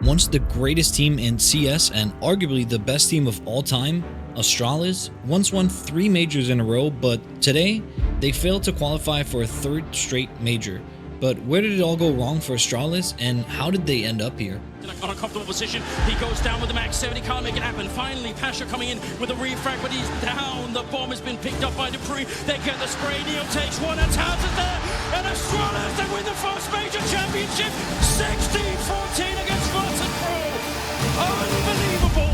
Once the greatest team in CS and arguably the best team of all time, Astralis once won 3 majors in a row, but today they failed to qualify for a 3rd straight major. But where did it all go wrong for Astralis, and how did they end up here? In a uncomfortable position, he goes down with the max 7, he can't make it happen. Finally, Pasha coming in with a refrag, but he's down. The bomb has been picked up by Dupree. They get the spray, Neo takes one, and Towns is there. And Astralis, they win the first major championship, 16-14 against Versus Pro. Unbelievable.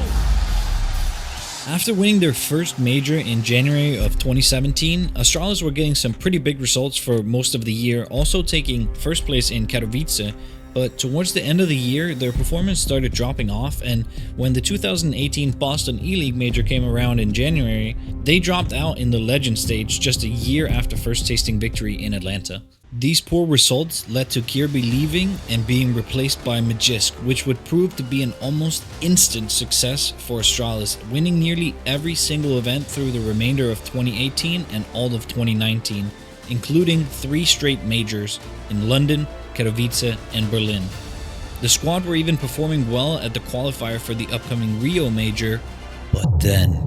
After winning their first major in January of 2017, Astralis were getting some pretty big results for most of the year, also taking first place in Katowice, but towards the end of the year, their performance started dropping off, and when the 2018 Boston E-League major came around in January, they dropped out in the Legend stage just a year after first tasting victory in Atlanta. These poor results led to Kirby leaving and being replaced by Magisk, which would prove to be an almost instant success for Astralis, winning nearly every single event through the remainder of 2018 and all of 2019, including 3 straight majors in London, Katowice, and Berlin. The squad were even performing well at the qualifier for the upcoming Rio major, but then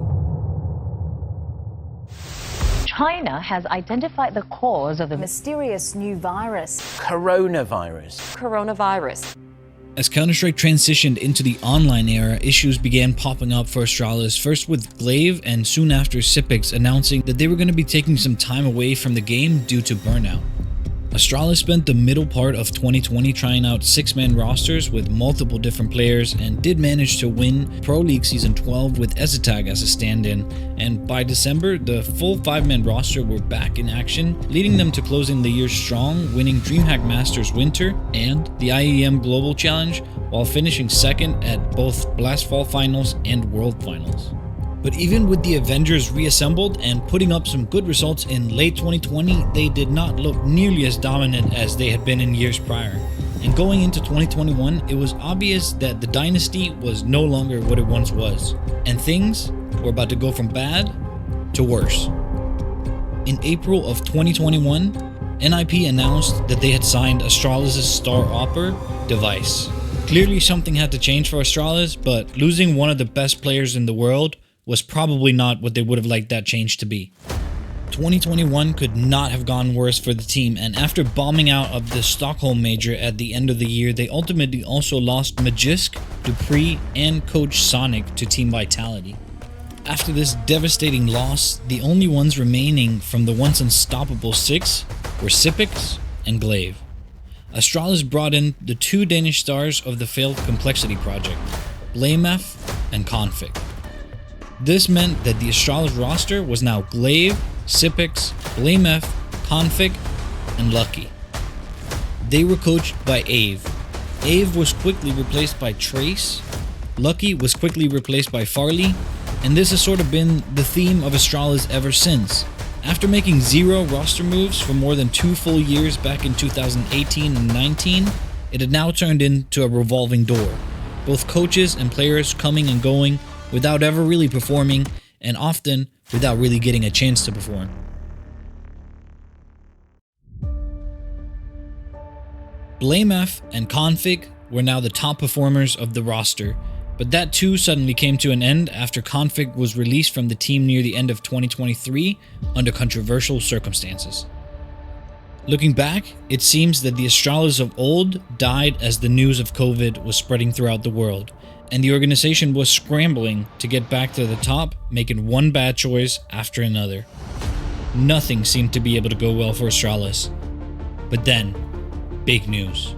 China has identified the cause of the mysterious new virus. Coronavirus. As Counter-Strike transitioned into the online era, issues began popping up for Astralis, first with Glaive and soon after Sipix announcing that they were going to be taking some time away from the game due to burnout. Astralis spent the middle part of 2020 trying out 6-man rosters with multiple different players and did manage to win Pro League Season 12 with Ezitag as a stand-in, and by December the full 5-man roster were back in action, leading them to closing the year strong, winning DreamHack Masters Winter and the IEM Global Challenge while finishing second at both Blastfall Finals and World Finals. But even with the Avengers reassembled and putting up some good results in late 2020, they did not look nearly as dominant as they had been in years prior. And going into 2021, it was obvious that the dynasty was no longer what it once was, and things were about to go from bad to worse. In April of 2021, NIP announced that they had signed Astralis' star opera, Device. Clearly something had to change for Astralis, but losing one of the best players in the world was probably not what they would have liked that change to be. 2021 could not have gone worse for the team, and after bombing out of the Stockholm major at the end of the year, they ultimately also lost Magisk, Dupree, and Coach Sonic to Team Vitality. After this devastating loss, the only ones remaining from the once unstoppable 6 were Sipix and Glaive. Astralis brought in the 2 Danish stars of the failed Complexity project, Blamef and Config. This meant that the Astralis roster was now Glaive, Sipix, Blamef, Config, and Lucky. They were coached by Ave. Ave was quickly replaced by Trace, Lucky was quickly replaced by Farley, and this has sort of been the theme of Astralis ever since. After making 0 roster moves for more than 2 full years back in 2018 and 19, it had now turned into a revolving door. Both coaches and players coming and going without ever really performing, and often without really getting a chance to perform. Blamef and Config were now the top performers of the roster, but that too suddenly came to an end after Config was released from the team near the end of 2023 under controversial circumstances. Looking back, it seems that the Astralis of old died as the news of COVID was spreading throughout the world, and the organization was scrambling to get back to the top, making one bad choice after another. Nothing seemed to be able to go well for Astralis. But then, big news.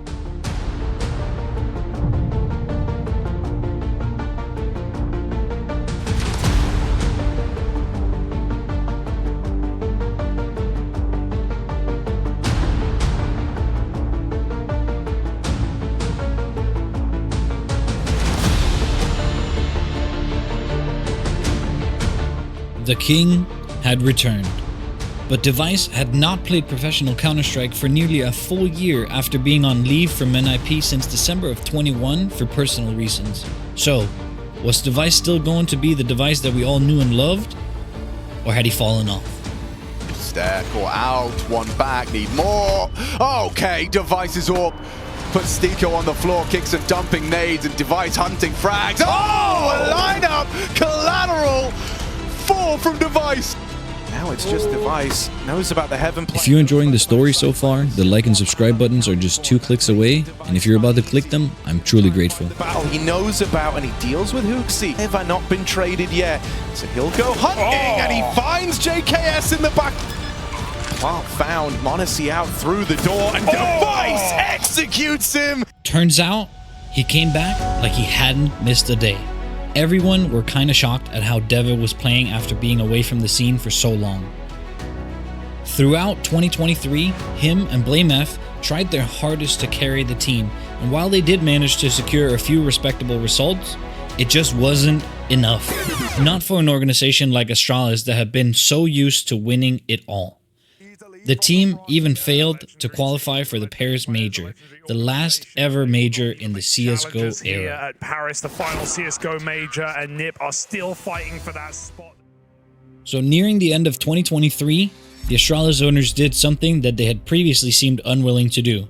The King had returned, but Device had not played professional Counter-Strike for nearly a full year after being on leave from NIP since December of 21 for personal reasons. So, was Device still going to be the Device that we all knew and loved, or had he fallen off? Stair caught out, one back, need more. Okay, Device is up. puts Stiko on the floor, kicks and dumping nades, and Device hunting frags. Oh, a lineup! Collateral! 4 from Device! Now it's just Device. Knows about the heaven play. If you're enjoying the story so far, the like and subscribe buttons are just 2 clicks away, and if you're about to click them, I'm truly grateful. Battle he knows about and he deals with Hooksy. Have I not been traded yet? So he'll go hunting and he finds JKS in the back. Plant found, Monacy out through the door and Device executes him. Turns out, he came back like he hadn't missed a day. Everyone were kinda shocked at how Deva was playing after being away from the scene for so long. Throughout 2023, him and BlameF tried their hardest to carry the team, and while they did manage to secure a few respectable results, it just wasn't enough. Not for an organization like Astralis that have been so used to winning it all. The team even failed to qualify for the Paris Major, the last ever major in the CSGO era. At Paris, the final CSGO major, and NiP are still fighting for that spot. So nearing the end of 2023, the Astralis owners did something that they had previously seemed unwilling to do.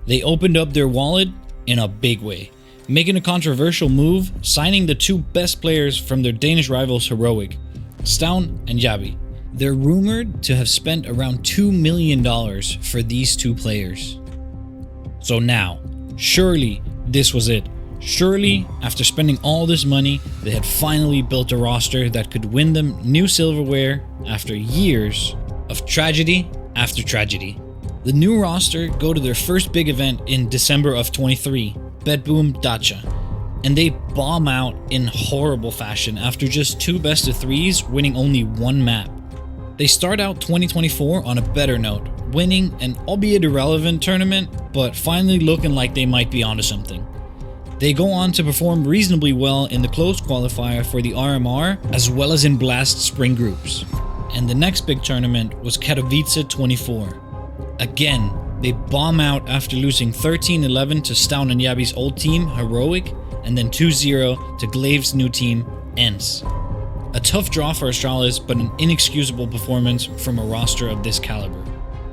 They opened up their wallet in a big way, making a controversial move, signing the 2 best players from their Danish rivals Heroic, Stown and Yabi. They're rumored to have spent around $2 million for these 2 players. So now, surely this was it. Surely, after spending all this money, they had finally built a roster that could win them new silverware after years of tragedy after tragedy. The new roster go to their first big event in December of 23, Bedboom Dacha, and they bomb out in horrible fashion after just 2 best of 3s, winning only 1 map. They start out 2024 on a better note, winning an albeit irrelevant tournament, but finally looking like they might be onto something. They go on to perform reasonably well in the closed qualifier for the RMR, as well as in Blast Spring Groups. And the next big tournament was Katowice 24. Again, they bomb out after losing 13-11 to Stown and Yabi's old team, Heroic, and then 2-0 to Glaive's new team, ENCE. A tough draw for Astralis, but an inexcusable performance from a roster of this caliber.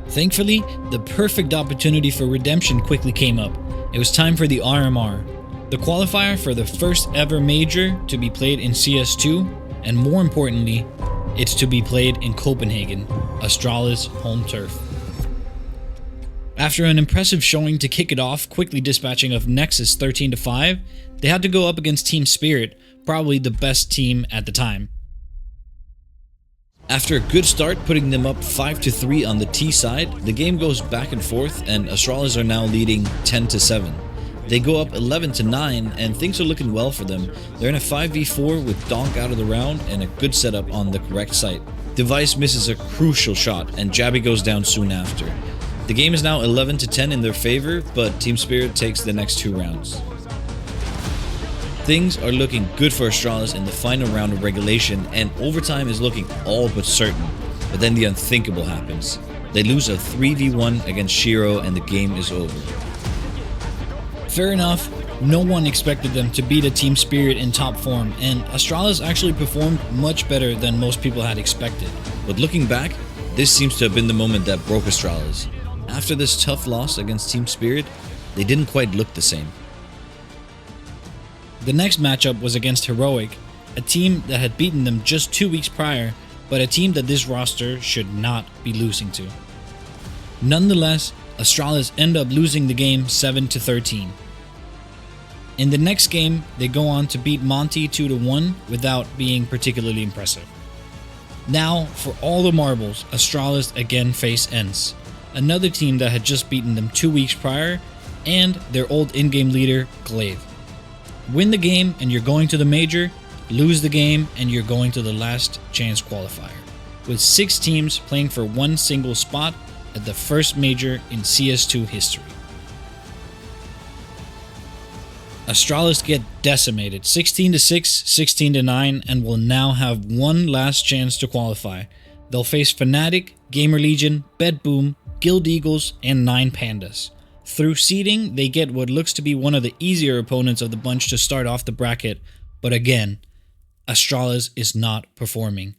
Thankfully, the perfect opportunity for redemption quickly came up. It was time for the RMR, the qualifier for the first ever major to be played in CS2, and more importantly, it's to be played in Copenhagen, Astralis' home turf. After an impressive showing to kick it off, quickly dispatching of Nexus 13-5, they had to go up against Team Spirit, probably the best team at the time. After a good start, putting them up 5-3 on the T side, the game goes back and forth, and Astralis are now leading 10-7. They go up 11-9, and things are looking well for them. They're in a 5v4 with Donk out of the round and a good setup on the correct site. Device misses a crucial shot, and Jabby goes down soon after. The game is now 11-10 in their favor, but Team Spirit takes the next 2 rounds. Things are looking good for Astralis in the final round of regulation, and overtime is looking all but certain. But then the unthinkable happens. They lose a 3v1 against Shiro and the game is over. Fair enough, no one expected them to beat a Team Spirit in top form, and Astralis actually performed much better than most people had expected. But looking back, this seems to have been the moment that broke Astralis. After this tough loss against Team Spirit, they didn't quite look the same. The next matchup was against Heroic, a team that had beaten them just 2 weeks prior, but a team that this roster should not be losing to. Nonetheless, Astralis end up losing the game 7-13. In the next game, they go on to beat Monty 2-1 without being particularly impressive. Now, for all the marbles, Astralis again face ENCE, another team that had just beaten them 2 weeks prior, and their old in-game leader, Glaive. Win the game and you're going to the major, lose the game and you're going to the last chance qualifier, with 6 teams playing for 1 single spot at the first major in CS2 history. Astralis get decimated 16-6, 16-9, and will now have 1 last chance to qualify. They'll face Fnatic, Gamer Legion, Bedboom, Guild Eagles, and 9 Pandas. Through seeding, they get what looks to be one of the easier opponents of the bunch to start off the bracket, but again, Astralis is not performing.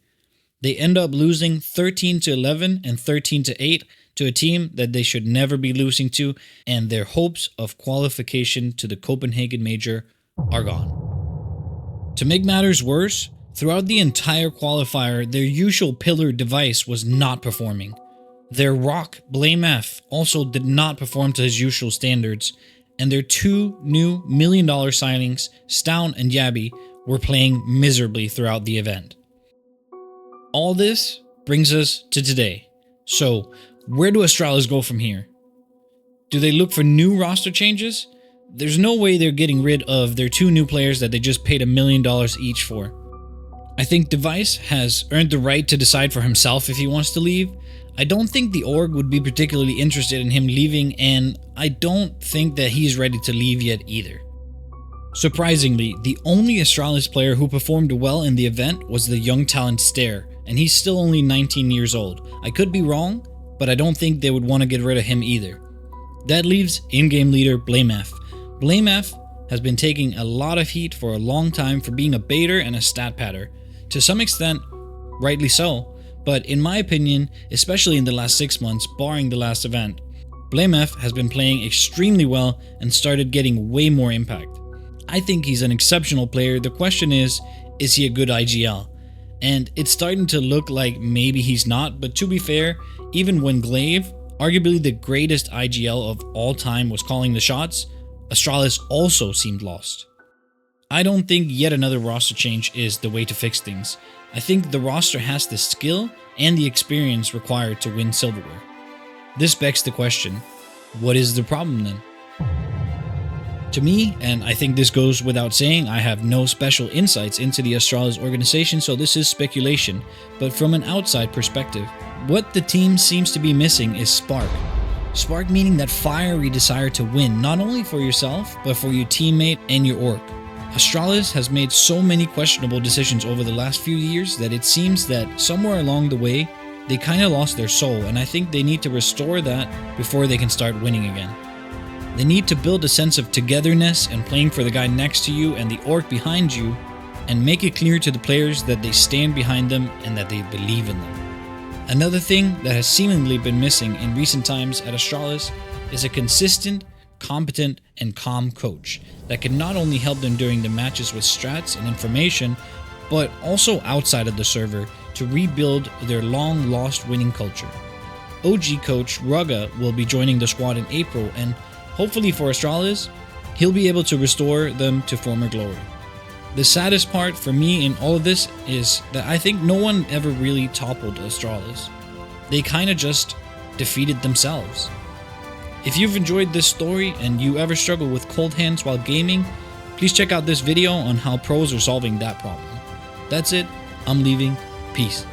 They end up losing 13-11 and 13-8 to a team that they should never be losing to, and their hopes of qualification to the Copenhagen Major are gone. To make matters worse, throughout the entire qualifier, their usual pillar device was not performing. Their rock, Blame F, also did not perform to his usual standards, and their two new $1 million signings, Stown and Yabby, were playing miserably throughout the event. All this brings us to today. So, where do Astralis go from here? Do they look for new roster changes? There's no way they're getting rid of their two new players that they just paid $1 million each for. I think Device has earned the right to decide for himself if he wants to leave. I don't think the org would be particularly interested in him leaving, and I don't think that he's ready to leave yet either. Surprisingly, the only Astralis player who performed well in the event was the young talent Stare, and he's still only 19 years old. I could be wrong, but I don't think they would want to get rid of him either. That leaves in-game leader Blame F. Blame F has been taking a lot of heat for a long time for being a baiter and a stat padder. To some extent, rightly so. But in my opinion, especially in the last 6 months, barring the last event, Blame F has been playing extremely well and started getting way more impact. I think he's an exceptional player. The question is he a good IGL? And it's starting to look like maybe he's not, but to be fair, even when Glaive, arguably the greatest IGL of all time, was calling the shots, Astralis also seemed lost. I don't think yet another roster change is the way to fix things. I think the roster has the skill and the experience required to win silverware. This begs the question, what is the problem then? To me, and I think this goes without saying, I have no special insights into the Astralis organization, so this is speculation, but from an outside perspective, what the team seems to be missing is spark. Spark meaning that fiery desire to win, not only for yourself, but for your teammate and your org. Astralis has made so many questionable decisions over the last few years that it seems that somewhere along the way, they kinda lost their soul, and I think they need to restore that before they can start winning again. They need to build a sense of togetherness and playing for the guy next to you and the org behind you, and make it clear to the players that they stand behind them and that they believe in them. Another thing that has seemingly been missing in recent times at Astralis is a consistent, competent, and calm coach that can not only help them during the matches with strats and information, but also outside of the server to rebuild their long-lost winning culture. OG coach Rugga will be joining the squad in April, and hopefully for Astralis, he'll be able to restore them to former glory. The saddest part for me in all of this is that I think no one ever really toppled Astralis. They kinda just defeated themselves. If you've enjoyed this story and you ever struggle with cold hands while gaming, please check out this video on how pros are solving that problem. That's it, I'm leaving, peace.